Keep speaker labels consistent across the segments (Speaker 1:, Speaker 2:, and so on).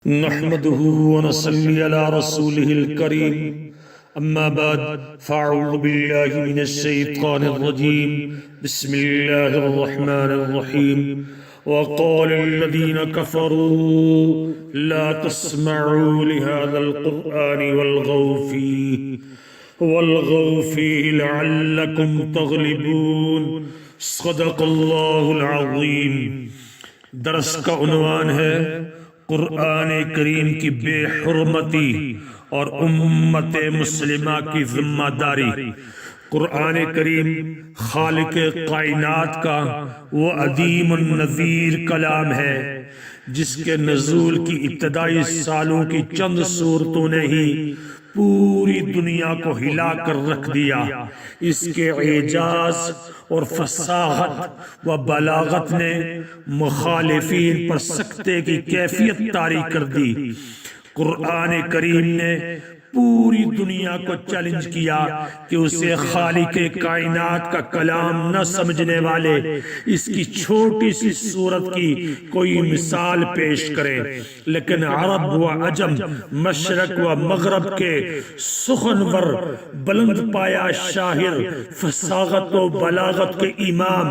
Speaker 1: نحمده ونصلي على رسوله الكريم أما بعد فأعوذ بالله من الشيطان الرجيم بسم الله الرحمن الرحيم وقال الذين كفروا لا تسمعوا لهذا القرآن والغوا فيه لعلكم تغلبون صدق الله العظيم۔ درس کا عنوان ہے قرآن کریم کی بے حرمتی اور امت مسلمہ کی ذمہ داری۔ قرآن کریم خالق کائنات کا وہ عظیم النظیر کلام ہے جس کے نزول کی ابتدائی سالوں کی چند صورتوں نے ہی پوری دنیا کو ہلا کر رکھ دیا۔ اس کے اعجاز اور فصاحت و بلاغت نے مخالفین پر سکتے کی کیفیت طاری کر دی۔ قرآن کریم نے پوری دنیا کو چیلنج کیا کہ اسے خالق کائنات کا کلام نہ سمجھنے والے اس کی چھوٹی سی صورت کی کوئی مثال پیش کرے، لیکن عرب و عجم، مشرق و مغرب کے سخنور، بلند پایا شاعر، فصاحت و بلاغت کے امام،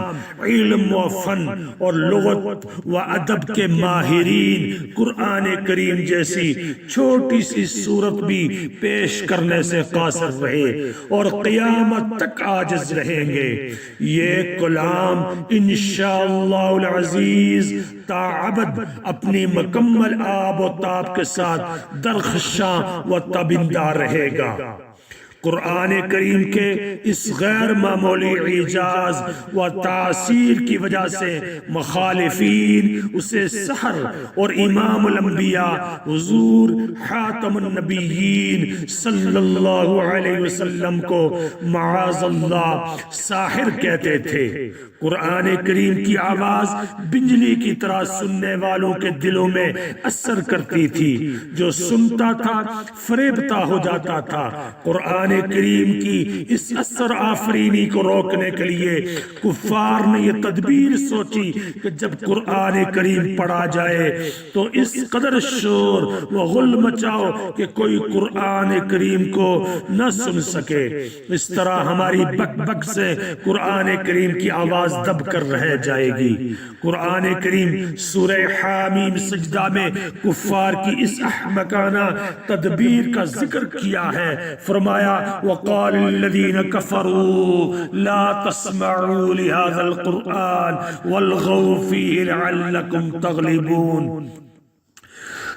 Speaker 1: علم و فن اور لغت و ادب کے ماہرین قرآن کریم جیسی چھوٹی سی صورت بھی پیش کرنے سے قاصر رہے اور قیامت تک عاجز رہیں گے۔ یہ کلام انشاءاللہ العزیز تا ابد اپنی مکمل آب و تاب کے ساتھ درخشاں و تابندہ رہے گا۔ قرآن کریم کے اس غیر معمولی اعجاز و تاثیر کی وجہ سے مخالفین اسے سحر اور امام الانبیاء حضور خاتم النبیین صلی اللہ علیہ وسلم کو معاذ اللہ ساحر کہتے تھے۔ قرآن کریم کی آواز بجلی کی طرح سننے والوں کے دلوں میں اثر کرتی تھی، جو سنتا تھا فریبتا ہو جاتا تھا۔ قرآن کریم کی اس اثر آفرینی کو روکنے کے لیے کفار نے یہ تدبیر سوچی کہ جب قرآن کریم پڑھا جائے تو اس قدر شور و غل مچاؤ کہ کوئی قرآن کریم کو نہ سن سکے۔ اس طرح ہماری بک بک سے قرآن کریم کی آواز دب کر رہ جائے گی۔ قرآن کریم سورہ حامیم سجدہ میں کفار کی اس احمقانہ تدبیر کا ذکر کیا ہے۔ فرمایا وقال الذين كفروا لا تسمعوا لهذا القرآن والغوا فيه لعلكم تغلبون۔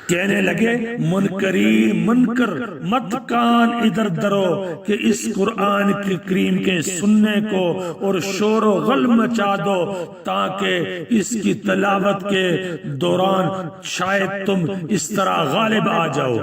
Speaker 1: کہنے لگے منکرین منکر مت کان ادھر درو کہ اس قرآن کریم کے سننے کو اور شور و غل مچا دو تاکہ اس کی تلاوت کے دوران شاید تم اس طرح غالب آ جاؤ۔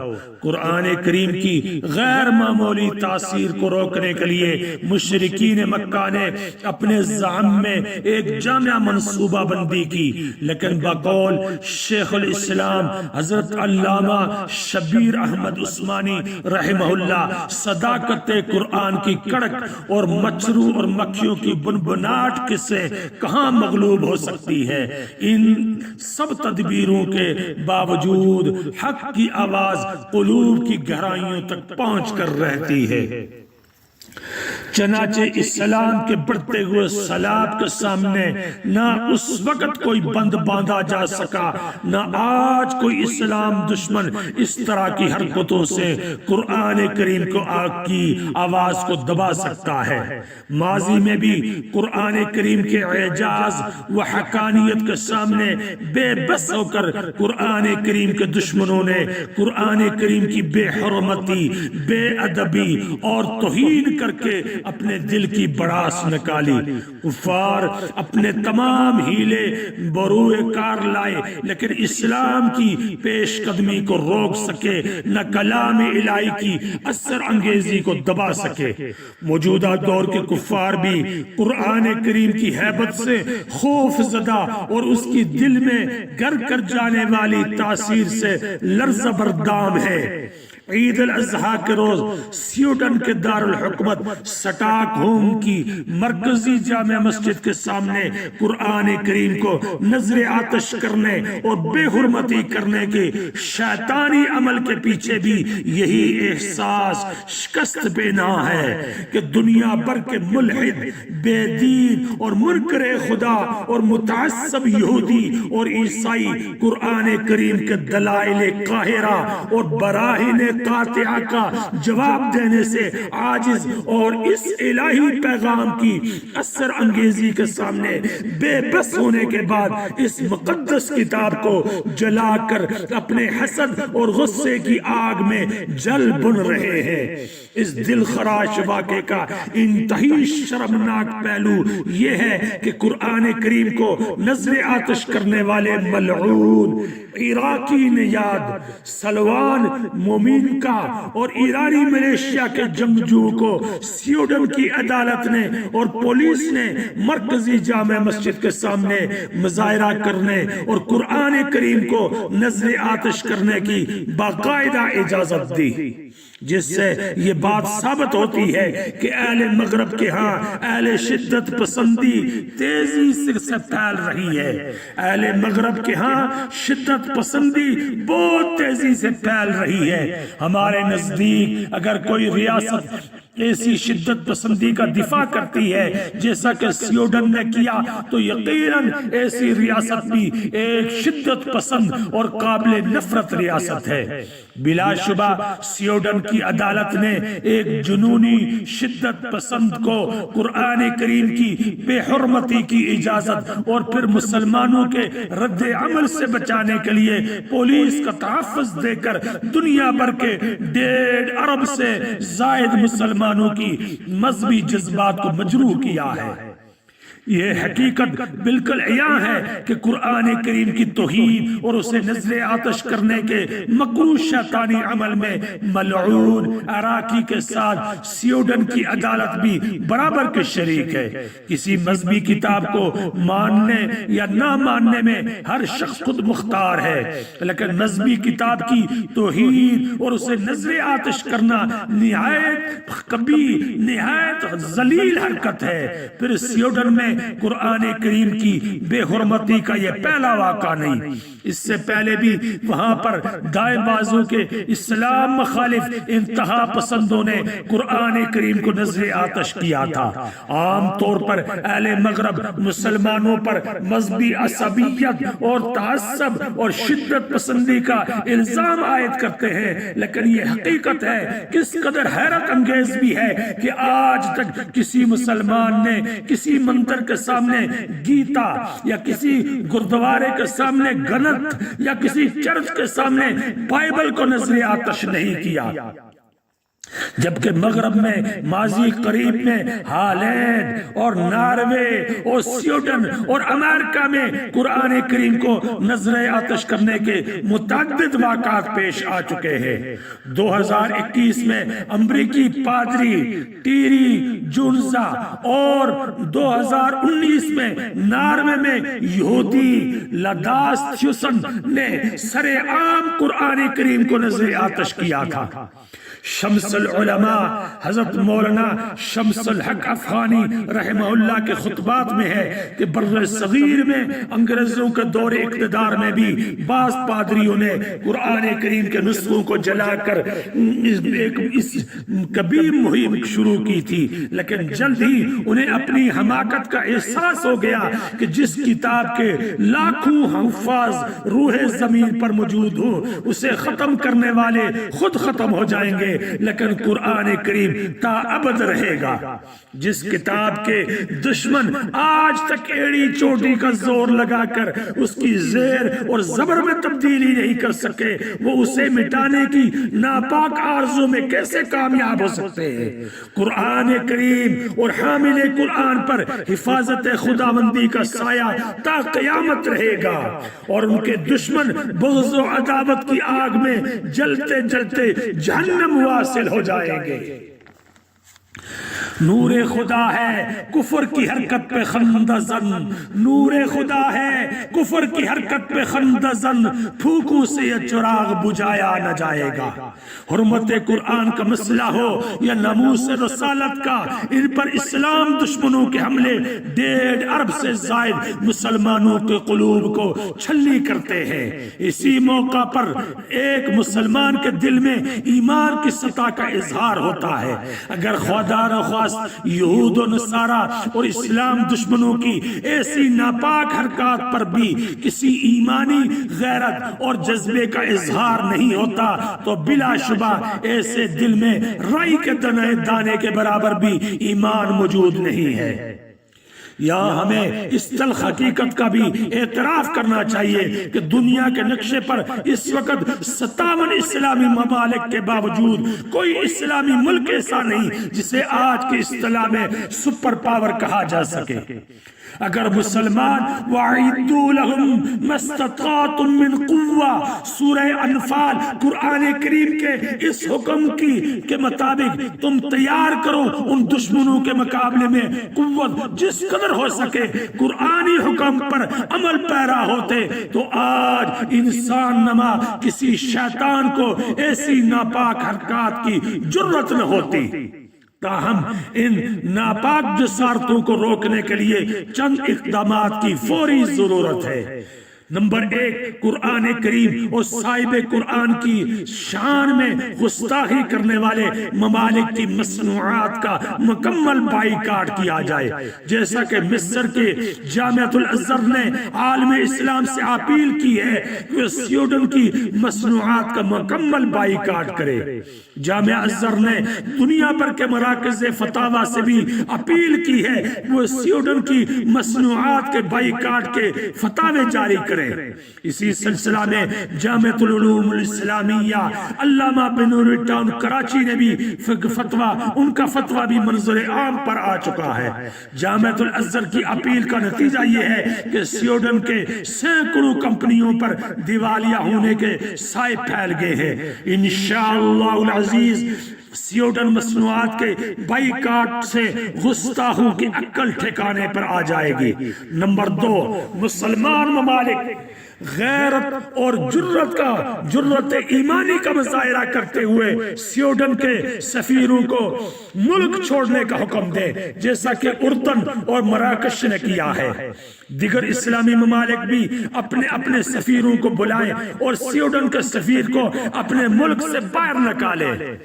Speaker 1: قرآن کریم کی غیر معمولی تاثیر کو روکنے کے لیے مشرکین مکہ نے اپنے زعم میں ایک جامع منصوبہ بندی کی، لیکن بقول شیخ الاسلام حضرت علامہ شبیر احمد عثمانی رحمہ اللہ، صداقت قرآن کی کڑک اور مچھروں اور مکھیوں کی بنبناٹ سے کہاں مغلوب ہو سکتی ہے۔ ان سب تدبیروں کے باوجود حق کی آواز قلوب کی گہرائیوں تک پہنچ کر رہتی ہے۔ چنانچہ اسلام کے بڑھتے ہوئے سلاب کے سامنے نہ اس وقت کوئی بند باندھا جا سکا، نہ آج کوئی اسلام دشمن اس طرح کی حرکتوں سے قرآن کریم کو آگ کی آواز کو دبا سکتا ہے۔ ماضی میں بھی قرآن کریم کے اعجاز و حقانیت کے سامنے بے بس ہو کر قرآن کریم کے دشمنوں نے قرآن کریم کی بے حرمتی، بے ادبی اور توہین کر کے اپنے دل کی بڑاس نکالی۔ کفار اپنے تمام ہیلے بروئے کار لائے، لیکن اسلام کی پیش قدمی کو روک سکے، نہ کلام الہی کی اثر انگیزی کو دبا سکے۔ موجودہ دور کے کفار بھی قرآن کریم کی ہیبت سے خوف زدہ اور اس کی دل میں گر کر جانے والی تاثیر سے لرزہ بردام ہے۔ عید الاضحیٰ کے روز سویڈن کے دارالحکومت سٹاک ہوم کی مرکزی جامع مسجد کے سامنے قرآن کریم کو نظر آتش کرنے اور بے حرمتی کرنے کے شیطانی عمل کے پیچھے بھی یہی احساس شکست پینا ہے کہ دنیا بھر کے ملحد، بے دین اور منکر خدا اور متعصب یہودی اور عیسائی قرآن کریم کے دلائل قاہرہ اور براہین قاطعہ کا جواب دینے سے عاجز اور اس الہی پیغام کی اثر انگیزی کے سامنے بے بس ہونے کے بعد اس مقدس کتاب کو جلا کر اپنے حسد اور غصے کی آگ میں جل بن رہے ہیں۔ اس دل خراش واقعے کا انتہائی شرمناک پہلو یہ ہے کہ قرآن کریم کو نظر آتش کرنے والے ملعون عراقی نژاد سلوان مومینکا اور ایرانی ملیشیا کے جنگجو کو سویڈن کی عدالت نے اور پولیس نے مرکزی جامع مسجد کے سامنے مظاہرہ کرنے اور قرآن کریم کو نظر آتش کرنے کی باقاعدہ اجازت دی، جس سے یہ بات ثابت ہوتی ہے کہ اہل مغرب کے ہاں اہل شدت پسندی تیزی سے پھیل رہی ہے۔ اہل مغرب کے ہاں شدت پسندی بہت تیزی سے پھیل رہی ہے۔ ہمارے نزدیک اگر کوئی ریاست ایسی شدت پسندی کا دفاع کرتی ہے جیسا کہ سویڈن نے کیا، تو یقیناً ایسی ریاست بھی ایک شدت پسند اور قابل نفرت ریاست ہے۔ بلا شبہ سویڈن کی عدالت نے ایک جنونی شدت پسند کو قرآن کریم کی بے حرمتی کی اجازت اور پھر مسلمانوں کے رد عمل سے بچانے کے لیے پولیس کا تحفظ دے کر دنیا بھر کے 1.5 ارب سے زائد مسلمانوں کی مذہبی جذبات کو مجروح کیا ہے۔ یہ حقیقت بالکل عیاں ہے کہ قرآن کریم کی توہین اور اسے نظر آتش کرنے کے مکروہ شیطانی عمل میں ملعون عراقی کے ساتھ سویڈن کی عدالت بھی برابر کے شریک ہے۔ کسی مذہبی کتاب کو ماننے یا نہ ماننے میں ہر شخص خود مختار ہے، لیکن مذہبی کتاب کی توہین اور اسے نظر آتش کرنا نہایت قبیح، نہایت ذلیل حرکت ہے۔ پھر سویڈن میں قرآن کریم کی بے حرمتی کا یہ پہلا واقعہ نہیں، اس سے پہلے بھی وہاں پر دائیں بازو کے اسلام مخالف انتہا پسندوں نے قرآن کریم کو نظر آتش کیا تھا۔ عام طور پر اہل مغرب مسلمانوں پر مذہبی عصبیت اور تعصب اور شدت پسندی کا الزام عائد کرتے ہیں، لیکن یہ حقیقت ہے کس قدر حیرت انگیز بھی ہے کہ آج تک کسی مسلمان نے کسی مندر کے سامنے گیتا یا کسی گردوارے کے سامنے گنت یا کسی چرچ کے سامنے بائبل کو نظر آتش نہیں کیا، جبکہ مغرب میں ماضی قریب میں ہالینڈ اور ناروے اور سویڈن اور امریکہ میں قرآن کریم کو نظر آتش کرنے کے متعدد واقعات پیش آ چکے ہیں۔ 2021 میں امریکی پادری ٹیری جونزا اور 2019 میں ناروے میں یہودی لاداس تھیوسن نے سر عام قرآن کریم کو نظر آتش کیا تھا۔ شمس العلماء حضرت مولانا شمس الحق افغانی رحمہ اللہ کے خطبات میں ہے کہ بر صغیر میں انگریزوں کے دور اقتدار میں بھی بعض پادریوں نے قرآن کریم کے نسخوں کو جلا کر ایک کبیر مہم شروع کی تھی، لیکن جلد ہی انہیں اپنی حماقت کا احساس ہو گیا کہ جس کتاب کے لاکھوں حفاظ روح زمین پر موجود ہوں اسے ختم کرنے والے خود ختم ہو جائیں گے، لیکن قرآن کریم تا ابد رہے گا۔ جس کتاب کے دشمن آج تک ایڑی چوٹی کا زور لگا کر اس کی زیر اور زبر میں تبدیلی نہیں کر سکے، وہ اسے مٹانے کی ناپاک آرزو میں کیسے کامیاب ہو سکتے ہیں؟ قرآن کریم اور حامل قرآن پر حفاظت خداوندی کا سایہ تا قیامت رہے گا، اور ان کے دشمن بغض و عداوت کی آگ میں جلتے جلتے جہنم واصل ہو جائیں گے۔ نور خدا ہے کفر کی حرکت پہ خندہ زن، نور خدا ہے کفر کی حرکت پہ خندہ زن، پھوکوں سے یہ چراغ بجھایا نہ جائے گا۔ حرمت قرآن کا مسئلہ ہو یا ناموس رسالت کا، ان پر اسلام دشمنوں کے حملے 1.5 ارب سے زائد مسلمانوں کے قلوب کو چھلی کرتے ہیں۔ اسی موقع پر ایک مسلمان کے دل میں ایمان کی سطح کا اظہار ہوتا ہے۔ اگر خدا نخواست یہود و نصارہ اور اسلام دشمنوں کی ایسی ناپاک حرکات پر بھی کسی ایمانی غیرت اور جذبے کا اظہار نہیں ہوتا تو بلا شبہ ایسے دل میں رائی کے دانے کے برابر بھی ایمان موجود نہیں ہے۔ یہاں ہمیں اس تلخ حقیقت کا بھی اعتراف کرنا چاہیے کہ دنیا کے نقشے پر اس وقت 57 اسلامی ممالک کے باوجود کوئی اسلامی ملک ایسا نہیں جسے آج کی اصطلاح میں سپر پاور کہا جا سکے۔ اگر مسلمان وَأَعِدُّوا لَهُم مَا اسْتَطَعْتُم مِّن قُوَّةٍ سورہ انفال قرآن کریم کے اس حکم کے مطابق تم تیار کرو ان دشمنوں کے مقابلے میں قوت جس قدر ہو سکے، قرآنی حکم پر عمل پیرا ہوتے تو آج انسان نما کسی شیطان کو ایسی ناپاک حرکات کی جرت نہ ہوتی۔ تاہم ان ناپاک جسارتوں کو روکنے کے لیے چند اقدامات کی فوری ضرورت ہے۔ نمبر 1، قرآن کریم اور صاحب قرآن کی شان میں گستاخی کرنے والے ممالک کی مصنوعات کا مکمل بائیکاٹ کیا جائے، جیسا کہ مصر کے جامعۃ الازہر نے عالم اسلام سے اپیل کی ہے کہ سویڈن کی مصنوعات کا مکمل بائیکاٹ کرے۔ جامعہ ازہر نے دنیا بھر کے مراکز فتاوی سے بھی اپیل کی ہے کہ وہ سویڈن کی مصنوعات کے بائیکاٹ کے فتاوے جاری کرے۔ اسی سلسلہ میں جامعۃ العلوم الاسلامیہ علامہ بن نور ٹاؤن کراچی نے بھی ان کا فتویٰ بھی منظر عام پر آ چکا ہے۔ جامعۃ الازہر کی اپیل کا نتیجہ یہ ہے کہ سویڈن کے سینکڑوں کمپنیوں پر دیوالیہ ہونے کے سائے پھیل گئے ہیں۔ انشاءاللہ العزیز سویڈن مصنوعات کے بائیکاٹ سے گستاخوں کی عقل ٹھکانے پر آ جائے گی۔ نمبر 2، مسلمان ممالک غیرت اور جرت ایمانی کا مظاہرہ کرتے ہوئے سویڈن کے سفیروں کو ملک چھوڑنے کا حکم دے، جیسا کہ اردن اور مراکش نے کیا ہے۔ دیگر اسلامی ممالک بھی اپنے اپنے سفیروں کو بلائیں اور سویڈن کے سفیر کو اپنے ملک سے باہر نکالے۔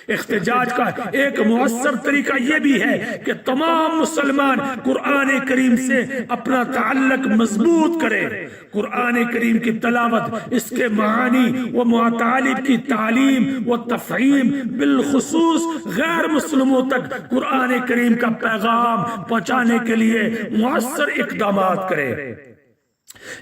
Speaker 1: احتجاج کا ایک مؤثر طریقہ یہ بھی ہے کہ تمام مسلمان قرآن کریم سے اپنا تعلق مضبوط کریں۔ قرآن کریم کی تلاوت، اس کے معانی و مطالب کی تعلیم و تفہیم، بالخصوص غیر مسلموں تک قرآن کریم کا پیغام پہنچانے کے لیے مؤثر اقدامات کریں۔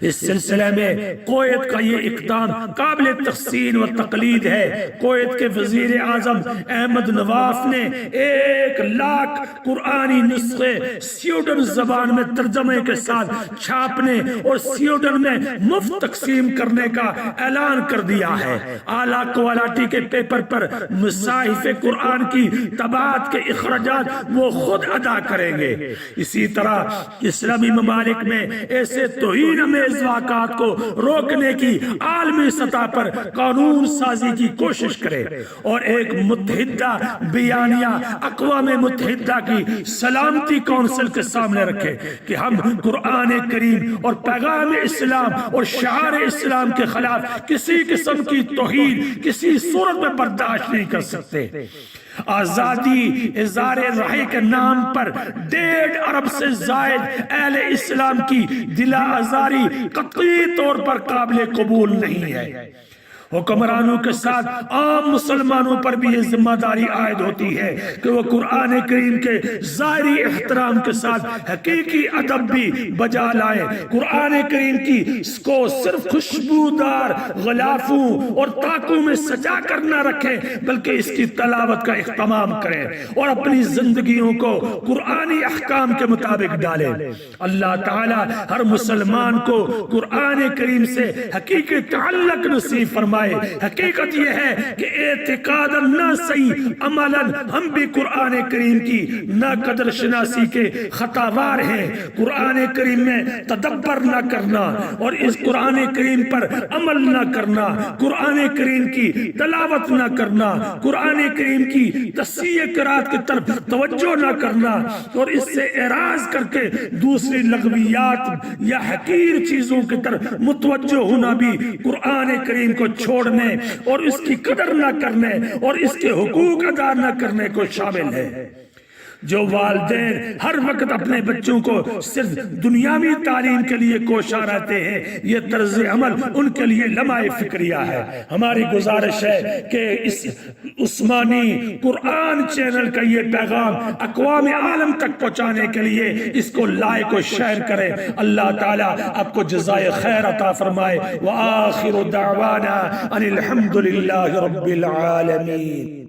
Speaker 1: اس سلسلے میں کویت کا یہ اقدام قابل تحسین و تقلید ہے۔ کویت کے وزیر اعظم احمد نواف نے 1,00,000 قرآنی نسخے سویڈن زبان میں ترجمے کے ساتھ چھاپنے اور سویڈن میں مفت تقسیم کرنے کا اعلان کر دیا ہے۔ اعلیٰ کوالٹی کے پیپر پر مصاحف قرآن کی طباعت کے اخراجات وہ خود ادا کریں گے۔ اسی طرح اسلامی ممالک میں ایسے توہین امیز واقعات کو روکنے کی عالمی سطح پر قانون سازی کی کوشش کرے اور ایک متحدہ بیانیہ اقوام متحدہ کی سلامتی کونسل کے سامنے رکھے کہ ہم قرآن کریم اور پیغام اسلام اور شعار اسلام کے خلاف کسی قسم کی توہین کسی صورت میں برداشت نہیں کر سکتے۔ آزادی اظہار رائے کے نام پر 1.5 ارب سے زائد اہل اسلام کی دل آزاری قطعی طور پر قابل قبول نہیں ہے۔ حکمرانوں کے ساتھ عام مسلمانوں پر بھی یہ ذمہ داری عائد ہوتی ہے کہ وہ قرآن کریم کے ظاہری احترام کے ساتھ حقیقی ادب بھی بجا لائیں۔ قرآن کریم کی کو صرف خوشبودار غلافوں اور طاقوں میں سجا کر نہ رکھیں بلکہ اس کی تلاوت کا اہتمام کریں اور اپنی زندگیوں کو قرآنی احکام کے مطابق ڈالیں۔ اللہ تعالی ہر مسلمان کو قرآن کریم سے حقیقی تعلق نصیب فرمائے۔ فرمائے۔ حقیقت یہ ہے کہ اعتقاداً نہ صحیح عملاً ہم بھی قرآن کریم کی نہ قدر شناسی کے خطاوار ہیں۔ قرآن کریم میں تدبر نہ کرنا اور اس قرآن کریم پر عمل نہ کرنا، قرآن کریم کی تلاوت نہ کرنا، قرآن کریم کی تصحیح قرات کی طرف توجہ نہ کرنا اور اس سے اعراض کر کے دوسری لغویات یا حقیر چیزوں کی طرف متوجہ ہونا بھی قرآن کریم کو چھوڑنے اور اس کی قدر نہ کرنے اور اس کے حقوق ادا نہ کرنے کو شامل ہے۔ جو والدین ہر وقت اپنے بچوں کو صرف دنیاوی تعلیم کے لیے کوشاں رہتے ہیں، یہ طرز عمل ان کے لیے لمحہ فکریہ ہے۔ ہماری گزارش ہے کہ اس عثمانی قرآن چینل کا یہ پیغام اقوام عالم تک پہنچانے کے لیے اس کو لائک و شیئر کریں۔ اللہ تعالیٰ آپ کو جزائے خیر عطا فرمائے۔ وآخر دعوانا ان الحمد للہ رب العالمین۔